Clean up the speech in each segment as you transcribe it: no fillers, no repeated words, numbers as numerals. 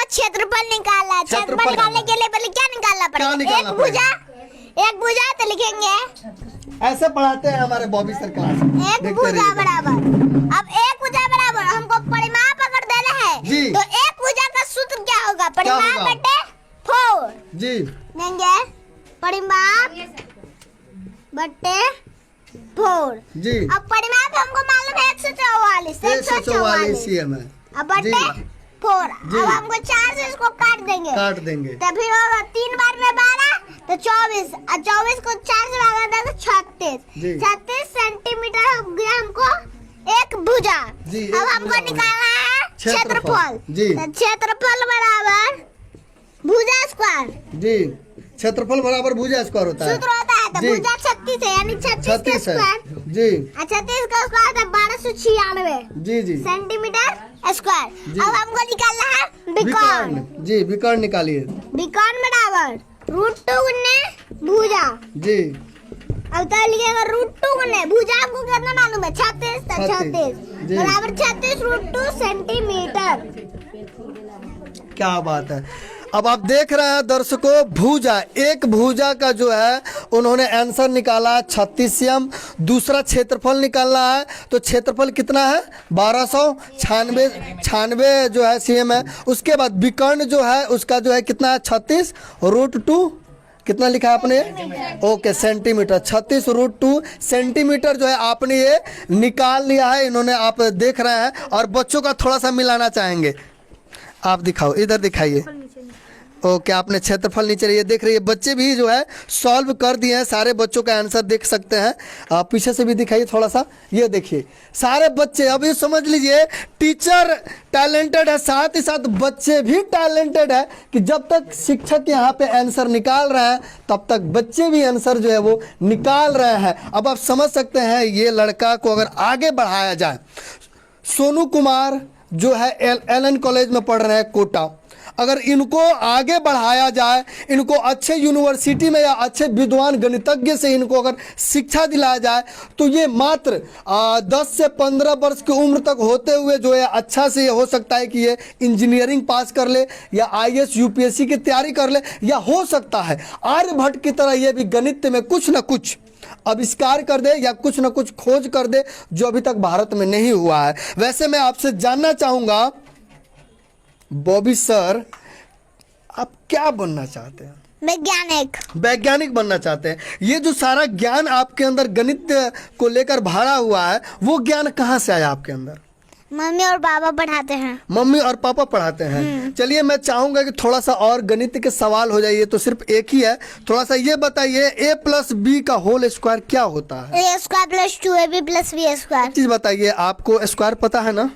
क्षेत्रफल निकालना है। क्षेत्रफल निकालने के लिए पहले क्या निकालना पड़ेगा? एक भुजा तो लिखेंगे, ऐसे पढ़ाते हैं हमारे बॉबी सर क्लास में। एक भुजा बराबर, अब एक भुजा बराबर हमको परिमाप अगर देना है जी। तो एक भुजा का सूत्र क्या होगा? परिमाप बटे 4 जी देंगे, परिमाप बटे 4 जी। अब परिमाप हमको मालूम है 144 सीएम है। अब बटे 4। जी। अब हमको 4 से इसको काट देंगे तो फिर होगा 3 बार में 12 तो 24, और 24 को 4 से भाग दें तो 36 सेंटीमीटर हो गया हमको एक भुजा। जी, अब हमको निकालना है क्षेत्रफल। जी। तो क्षेत्रफल बराबर भुजा स्क्वायर जी, क्षेत्रफल बराबर भुजा स्क्वायर होता है। सूत्र होता है तो जी। भुजा 36 है, यानी 36 का 36 है स्क्वायर। जी 36 का स्क्वायर था 1296 जी जी। Centimetre square. जी। अब हमको निकालना है विकर्ण। जी, विकर्ण निकालिए। विकर्ण बराबर √2 गुने भुजा। जी अब तो लिखेगा √2 गुने भुजा, हमको कितना मालूम है? 36 जी। बराबर 36 √2 सेंटीमीटर। क्या बात है। अब आप देख रहे हैं दर्शकों, भुजा, एक भुजा का जो है उन्होंने आंसर निकाला 36 cm। दूसरा क्षेत्रफल निकालना है तो क्षेत्रफल कितना है? 1296 जो है cm है। उसके बाद विकर्ण जो है उसका जो है कितना है? 36 √2 कितना लिखा है आपने? Okay, centimetre. 36 √2 सेंटीमीटर जो है आपने ये निकाल लिया है। इन्होंने, आप देख रहे हैं। और बच्चों का थोड़ा सा मिलाना चाहेंगे, आप दिखाओ, इधर दिखाइए। ओके, आपने क्षेत्रफल नीचे, ये देख रही है, बच्चे भी जो है सॉल्व कर दिए हैं। सारे बच्चों का आंसर देख सकते हैं। आप पीछे से भी दिखाइए थोड़ा सा, ये देखिए सारे बच्चे। अब ये समझ लीजिए टीचर टैलेंटेड है, साथ ही साथ बच्चे भी टैलेंटेड है कि जब तक शिक्षक यहाँ पे आंसर निकाल रहे हैं तब तक बच्चे भी आंसर जो है वो निकाल रहे हैं। अब आप समझ सकते हैं ये लड़का को अगर आगे बढ़ाया जाए, सोनू कुमार जो है एलन कॉलेज में पढ़ रहे हैं कोटा, अगर इनको आगे बढ़ाया जाए, इनको अच्छे यूनिवर्सिटी में या अच्छे विद्वान गणितज्ञ से इनको अगर शिक्षा दिलाया जाए तो ये मात्र 10 से 15 वर्ष की उम्र तक होते हुए जो है अच्छा से ये हो सकता है कि ये इंजीनियरिंग पास कर ले या IAS UPSC की तैयारी कर ले, या हो सकता है आर्यभट्ट की तरह ये भी गणित में कुछ ना कुछ आविष्कार कर दे या कुछ ना कुछ खोज कर दे जो अभी तक भारत में नहीं हुआ है। वैसे मैं आपसे जानना चाहूँगा बॉबी सर, आप क्या बनना चाहते हैं? वैज्ञानिक बनना चाहते हैं। ये जो सारा ज्ञान आपके अंदर गणित को लेकर भरा हुआ है, वो ज्ञान कहाँ से आया आपके अंदर? मम्मी और पापा पढ़ाते हैं। मम्मी और पापा पढ़ाते हैं। चलिए, मैं चाहूंगा कि थोड़ा सा और गणित के सवाल हो जाइए, तो सिर्फ एक ही है। थोड़ा सा ये बताइए, A+B का होल स्क्वायर क्या होता है? A² + 2AB + B²। चीज बताइए, आपको स्क्वायर पता है ना?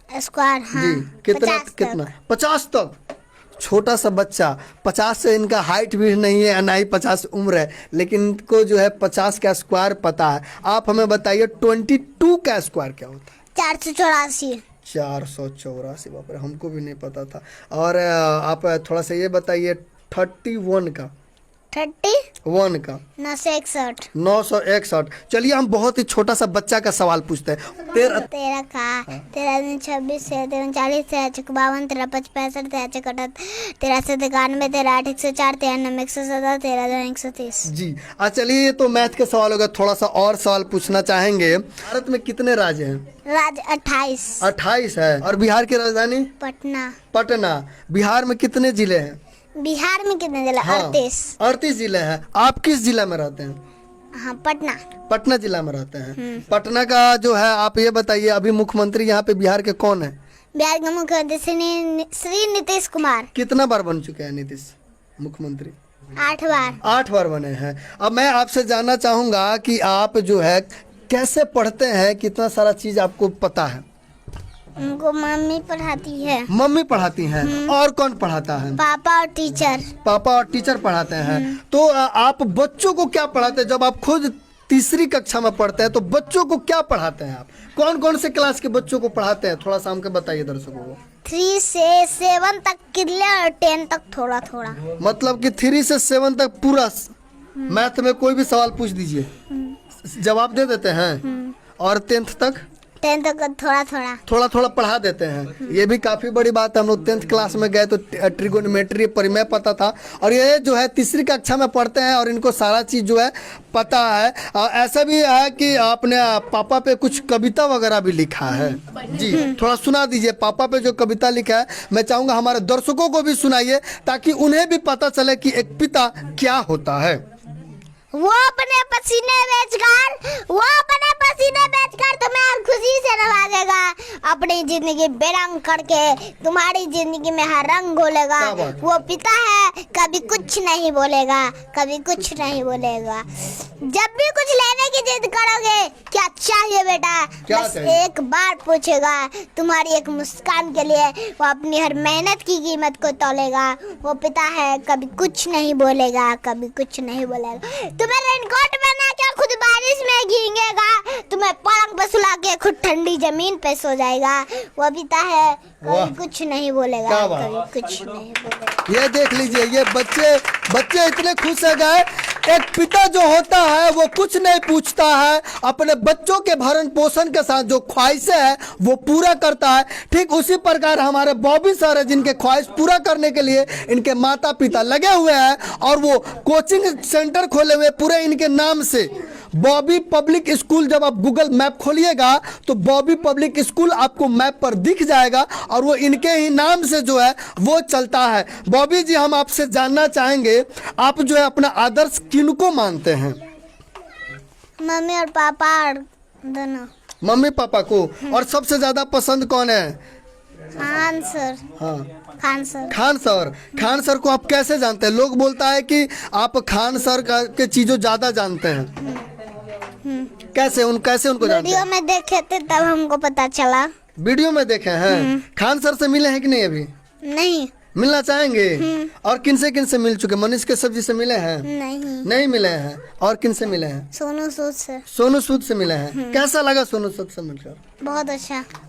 स्क्वायर, हाँ। जी, कितना 50 तक। छोटा सा बच्चा, 50 से इनका हाइट भी नहीं है, ना ही 50 उम्र है, लेकिन इनको जो है 50 का स्क्वायर पता है। आप हमें बताइए 22 का स्क्वायर क्या होता है? 484। 484, बाप रे, हमको भी नहीं पता था। और आप थोड़ा सा ये बताइए 31 का? 31 का 961। 961। चलिए, हम बहुत ही छोटा सा बच्चा का सवाल पूछते हैं। 13 का 13 26 13 40 13 52 13 55 13 61 13 97 13 8 104 13 9 117 13 130। जी, चलिए, ये तो मैथ के सवाल हो गए। थोड़ा सा और सवाल पूछना चाहेंगे। भारत में कितने राज्य हैं? राज्य 28 है। और बिहार की राजधानी? पटना। बिहार में कितने जिले हैं? बिहार में कितने जिला? 38 जिले हैं। आप किस जिला में रहते हैं? हाँ, पटना जिला में रहते हैं। पटना का जो है, आप ये बताइए, अभी मुख्यमंत्री यहाँ पे बिहार के कौन है? बिहार के मुख्यमंत्री श्री नीतीश कुमार। कितना बार बन चुके हैं नीतीश मुख्यमंत्री? 8 बार बने हैं। अब मैं आपसे जानना चाहूंगा कि आप जो है कैसे पढ़ते हैं, कितना सारा चीज आपको पता है? उनको मम्मी पढ़ाती है। मम्मी पढ़ाती हैं। और कौन पढ़ाता है? पापा और टीचर पढ़ाते हैं। तो आप बच्चों को क्या पढ़ाते हैं? जब आप खुद तीसरी कक्षा में पढ़ते हैं तो बच्चों को क्या पढ़ाते हैं आप? कौन कौन से क्लास के बच्चों को पढ़ाते हैं? थोड़ा सा हमको बताइए दर्शकों को। 3 से 7 तक किले और 10 तक थोड़ा थोड़ा। मतलब कि 3 से 7 तक पूरा मैथ में कोई भी सवाल पूछ दीजिए, जवाब दे देते हैं। और 10th तक? 10th तक थोड़ा थोड़ा पढ़ा देते हैं। ये भी काफी बड़ी बात है। हम लोग 10th क्लास में गए तो ट्रिगोनोमेट्री परिमेय पता था, और ये जो है तीसरी कक्षा में पढ़ते हैं और इनको सारा चीज जो है पता है। ऐसा भी है कि आपने पापा पे कुछ कविता वगैरह भी लिखा है जी, थोड़ा सुना दीजिए। पापा पे जो कविता लिखा है मैं चाहूंगा हमारे दर्शकों को भी सुनाइए, ताकि उन्हें भी पता चले कि एक पिता क्या होता है। वो अपने पसीने बेचकर तुम्हें हर खुशी से नवाजेगा, अपनी जिंदगी बेरंग करके तुम्हारी जिंदगी में हर रंग घोलेगा। वो पिता है, कभी कुछ नहीं बोलेगा, कभी कुछ नहीं बोलेगा। जब भी कुछ लेने की जिद करोगे, क्या चाहिए बेटा, बस एक बार पूछेगा। तुम्हारी एक मुस्कान के लिए वो अपनी हर मेहनत की कीमत को तोलेगा। वो पिता है, कभी कुछ नहीं बोलेगा, कभी कुछ नहीं बोलेगा। तुम्हें रेनकोट बना के खुद बारिश में भीगेगा, तुम्हें पलंग पे सुला के खुद ठंडी जमीन पे सो जाएगा। वो पिता है, कभी कुछ नहीं बोलेगा, कभी कुछ नहीं बोलेगा। ये देख लीजिए, ये बच्चे इतने खुश हो गए। एक पिता जो होता है वो कुछ नहीं पूछता है, अपने बच्चों के भरण पोषण के साथ जो ख्वाहिशें है वो पूरा करता है। ठीक उसी प्रकार हमारे बॉबी सर है, जिनके ख्वाहिश पूरा करने के लिए इनके माता पिता लगे हुए हैं, और वो कोचिंग सेंटर खोले हुए पूरे इनके नाम से। बॉबी पब्लिक स्कूल, जब आप गूगल मैप खोलिएगा तो बॉबी पब्लिक स्कूल आपको मैप पर दिख जाएगा, और वो इनके ही नाम से जो है वो चलता है। बॉबी जी, हम आपसे जानना चाहेंगे, आप जो है अपना आदर्श किनको मानते हैं? मम्मी और पापा और दोनों। मम्मी पापा को। और सबसे ज्यादा पसंद कौन है? खान सर। हाँ, खान सर को आप कैसे जानते हैं? लोग बोलता है कि आप खान सर के चीजों ज्यादा जानते हैं। कैसे उनको जानते हैं? वीडियो में देखे थे तब हमको पता चला। वीडियो में देखे हैं? खान सर से मिले हैं कि नहीं अभी? नहीं। मिलना चाहेंगे? और किन से मिल चुके? मनीष के सब्जी से मिले हैं? नहीं मिले हैं। और किन से मिले हैं? सोनू सूद से मिले हैं। कैसा लगा सोनू सूद से मिलकर? बहुत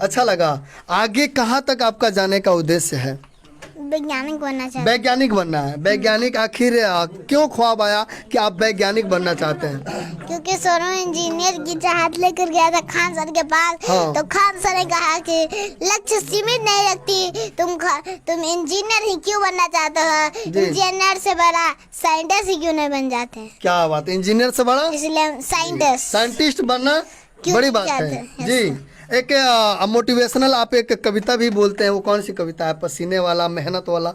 अच्छा लगा। आगे कहाँ तक आपका जाने का उद्देश्य है? वैज्ञानिक बनना चाहते हैं। वैज्ञानिक बनना है। वैज्ञानिक आखिर क्यों ख्वाब आया कि आप वैज्ञानिक बनना चाहते हैं? क्योंकि सोनू इंजीनियर की चाहत लेकर गया था खान सर के पास। तो खान सर ने कहा कि लक्ष्य सीमित नहीं रखती, तुम इंजीनियर ही क्यों बनना चाहते हो? इंजीनियर से बड़ा साइंटिस्ट ही क्यों नहीं बन जाते? क्या बात है, इंजीनियर से बड़ा इसलिए साइंटिस्ट बनना बड़ी बात है जी। एक मोटिवेशनल आप एक कविता भी बोलते हैं, वो कौन सी कविता है? पसीने वाला, मेहनत वाला।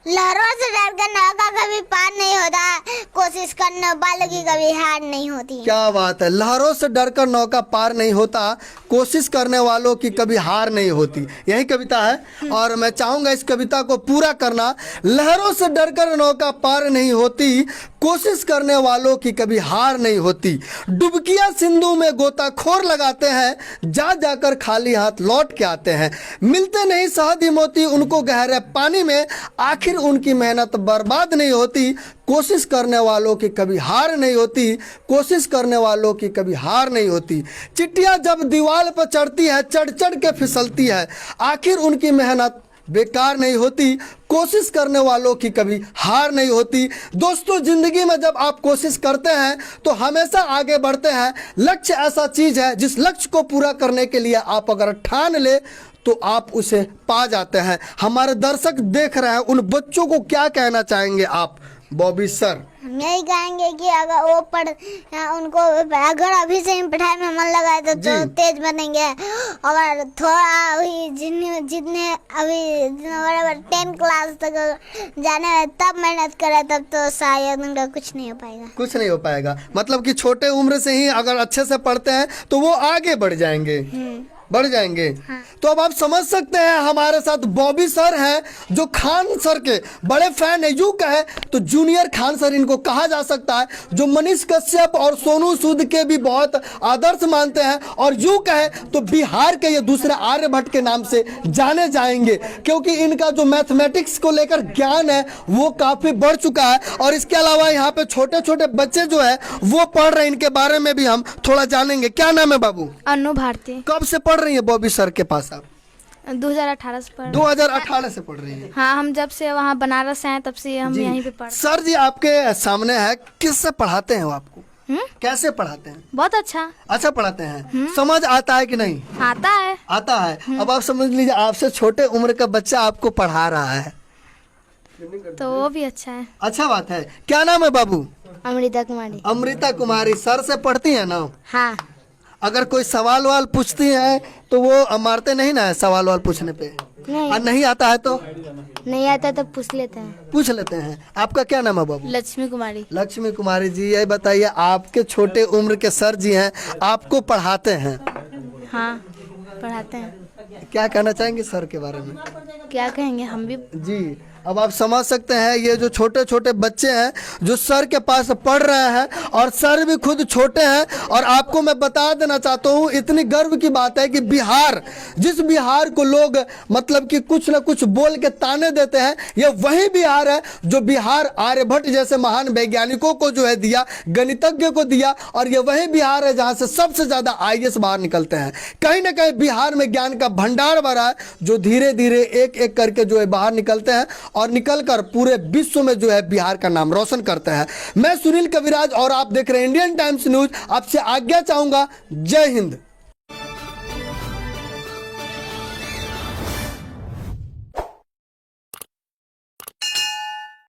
लहरों से डरकर नौका कभी पार नहीं होता, कोशिश करने वालों की कभी हार नहीं होती। क्या बात है, लहरों से डरकर नौका पार नहीं होता, कोशिश करने वालों की कभी हार नहीं होती। यही कविता है, और मैं चाहूंगा इस कविता को पूरा करना। लहरों से डरकर नौका पार नहीं होती, कोशिश करने वालों की कभी हार नहीं होती। डुबकियां सिंधु में गोताखोर लगाते हैं, जा जाकर खाली हाथ लौट के आते हैं। मिलते नहीं शहद मोती उनको गहरे पानी में, आखिर उनकी मेहनत बर्बाद नहीं होती। कोशिश करने वालों की कभी हार नहीं होती, कोशिश करने वालों की कभी हार नहीं होती। चिट्टियां जब दीवार पर चढ़ती है, चढ़ चढ़ के फिसलती है, आखिर उनकी मेहनत बेकार नहीं होती। कोशिश करने वालों की कभी हार नहीं होती। दोस्तों, जिंदगी में जब आप कोशिश करते हैं तो हमेशा आगे बढ़ते हैं। लक्ष्य ऐसा चीज है जिस लक्ष्य को पूरा करने के लिए आप अगर ठान ले तो आप उसे पा जाते हैं। हमारे दर्शक देख रहे हैं, उन बच्चों को क्या कहना चाहेंगे आप बॉबी सर? हम यही कहेंगे कि अगर वो उनको अगर अभी से ही पढ़ाई में मन लगाए तो तेज बनेंगे। अगर थोड़ा अभी जितने अभी 10 क्लास तक जाने में तब मेहनत करे तब तो शायद उनका कुछ नहीं हो पाएगा। मतलब कि छोटे उम्र से ही अगर अच्छे से पढ़ते हैं तो वो आगे बढ़ जाएंगे। हाँ। तो अब आप समझ सकते हैं, हमारे साथ बॉबी सर हैं जो खान सर के बड़े फैन है। यूं कहे तो जूनियर खान सर इनको कहा जा सकता है, जो मनीष कश्यप और सोनू सूद के भी बहुत आदर्श मानते हैं। और यूं कहे तो बिहार के ये दूसरे आर्यभट्ट के नाम से जाने जाएंगे, क्योंकि इनका जो मैथमेटिक्स को लेकर ज्ञान है वो काफी बढ़ चुका है। और इसके अलावा यहाँ पे छोटे छोटे बच्चे जो है वो पढ़ रहे हैं, इनके बारे में भी हम थोड़ा जानेंगे। क्या नाम है बाबू? अनु भारती। कब से पढ़ रही है बॉबी सर के पास आप? 2018 से पढ़ 2018 से पढ़ रही है। हाँ, हम जब से वहाँ बनारस आए तब से हम यहीं पे पढ़। सर जी आपके सामने है, किससे पढ़ाते हैं वो आपको? कैसे पढ़ाते हैं? बहुत अच्छा। अच्छा पढ़ाते हैं। समझ आता है कि नहीं? आता है। आता है। अब आप समझ लीजिए आपसे छोटे उम्र का बच्चा आपको पढ़ा रहा है, तो वो भी अच्छा है। अच्छा बात है। क्या नाम है बाबू? अमृता कुमारी। अमृता कुमारी। सर से पढ़ती है ना? हाँ। अगर कोई सवाल वाल पूछती है तो वो मारते नहीं ना है सवाल वाल पूछने पे? नहीं। और नहीं आता है तो? नहीं आता तो पूछ लेते हैं। पूछ लेते हैं। आपका क्या नाम है बाबू? लक्ष्मी कुमारी। लक्ष्मी कुमारी जी, ये बताइए आपके छोटे उम्र के सर जी हैं, आपको पढ़ाते हैं? हाँ, पढ़ाते हैं। क्या कहना चाहेंगे सर के बारे में? क्या कहेंगे, हम भी। जी, अब आप समझ सकते हैं ये जो छोटे छोटे बच्चे हैं जो सर के पास पढ़ रहे हैं और सर भी खुद छोटे हैं। और आपको मैं बता देना चाहता हूँ, इतनी गर्व की बात है कि बिहार, जिस बिहार को लोग मतलब कि कुछ ना कुछ बोल के ताने देते हैं, ये वही बिहार है जो बिहार आर्यभट्ट जैसे महान वैज्ञानिकों को जो है दिया, गणितज्ञ को दिया। और ये वही बिहार है जहाँ से सबसे ज़्यादा IAS बाहर निकलते हैं। कहीं ना कहीं बिहार में ज्ञान का भंडार भरा है जो धीरे धीरे एक एक करके जो है बाहर निकलते हैं और निकलकर पूरे विश्व में जो है बिहार का नाम रोशन करते हैं। मैं सुनील कविराज और आप देख रहे हैं इंडियन टाइम्स न्यूज। आपसे आज्ञा चाहूंगा। जय हिंद।